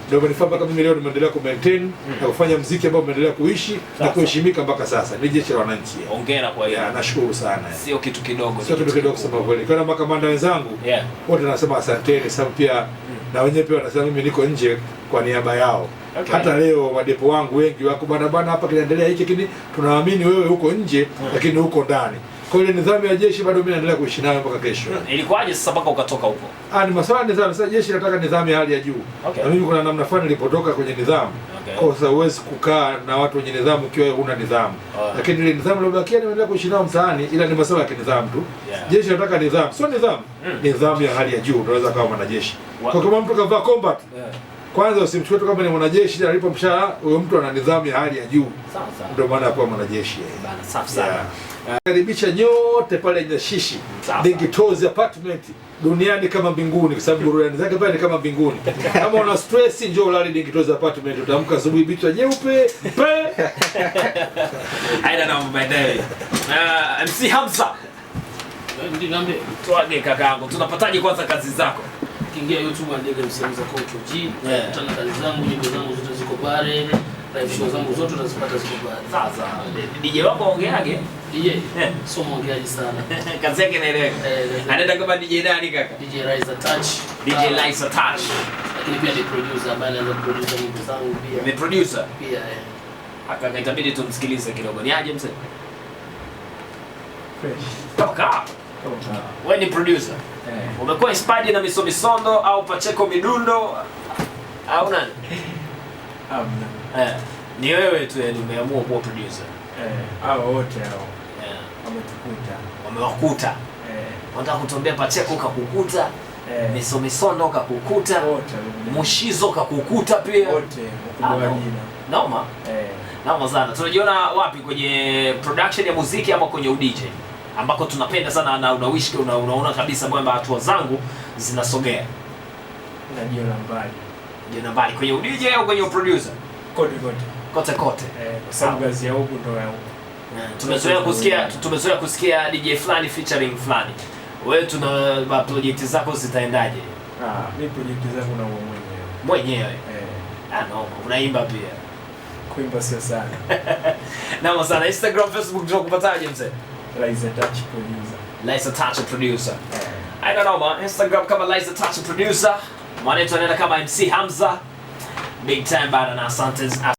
ndio umenifanya mpaka mimi leo nimeendelea ku maintain na kufanya muziki ambao umeendelea kuishi na kuheshimika mpaka sasa. Ni Jeshi la Wananchi. Hongera kwa hiyo. Nashukuru sana. Sio kitu kidogo. Sio kitu kidogo kusema kweli. Kwa makamanda wenzangu wote nasema asanteni, sababu pia na wenyewe pia wanasema mimi niko nje kwa niaba yao. Hata leo wadepo wangu wengi wako bana hapa kinaendelea hiki, lakini tunaamini wewe huko nje lakini huko ndani. Kwa hiyo nidhamu ya jeshi bado mimi naendelea kuishi nayo mpaka kesho. Ilikuwaje sasa mpaka ukatoka huko? Ni masuala nidhamu. Sasa jeshi nataka nidhamu ya hali ya juu. Na mimi kuna namna fulani nilipotoka kwenye nidhamu. Kwa sababu huwezi kukaa na watu wenye nidhamu ikiwa huna nidhamu. Lakini ile nidhamu iliyobakia nimeendelea kuishi nayo mtaani, ila ni masuala ya kinidhamu tu. Jeshi nataka nidhamu. Sio nidhamu. Nidhamu ya hali ya juu unaweza kama mwanajeshi. Kwa kama mtu kavaa combat kwanza usimchukue tu kama ni mwanajeshi alipo mshahara, huyo mtu ana nidhamu ya hali ya juu. Ndio maana kwa mwanajeshi bana. Safi sana. Karibisha nyote pale Nyashishi Digital's apartment, duniani kama mbinguni, kwa sababu burudani zake pale ni kama mbinguni. Kama una stress njoo lali Digital's apartment, utaamka asubuhi bichwa jeupe pe. I don't know my day. MC Hamza. Ndio niambie. Tuage kakaangu, tunapataje kwanza kazi zako? Kiingia YouTube andika MC Hamza Coach G, utapata kazi zangu, nyimbo zangu zote ziko pale, live show zangu zote utazipata ziko pale. Sasa DJ wako ongeage? DJ sio mwongeaji sana. Kazi yake inaeleweka. Anaenda kama DJ nani kaka? DJ Rise Touch. DJ Rise Touch. Lakini pia ni producer ambaye anaweza producer nyimbo zangu pia. Ni producer? Pia Haka itabidi tumsikilize kidogo. Ni aje mzee? Fresh. Toka. Wewe ni producer? Umekuwa inspired na Misomisondo au Pacheco Midundo au nani? Ni wewe tu yani umeamua kuwa producer. Hao wote hao. Wamewakuta. Unataka kutuambia Pacheco kakukuta, Misomisondo kakukuta, Mushizo kakukuta pia. Wote ukubwa jina. Naoma. Naoma sana. Tunajiona wapi, kwenye production ya muziki ama kwenye udj? Ambako tunapenda sana na unawishi unaona kabisa kwamba hatua zangu zinasogea. Najiona mbali. Jiona mbali kwenye udj au kwenye producer? Kote. Kote. Kwa sababu kazi ya huku ndo ya huku. Tumezoea kusikia DJ fulani featuring fulani. Wewe tuna project zako zitaendaje? Mimi project zangu na mwenyewe. No, unaimba pia. Kuimba sio sana. Na sana Instagram, Facebook tunakupataje mzee? Liza Touch Producer. Liza Touch Producer. I don't know man, Instagram kama Liza Touch Producer. Mwanetu anaenda kama MC Hamza. Big time bana na asante.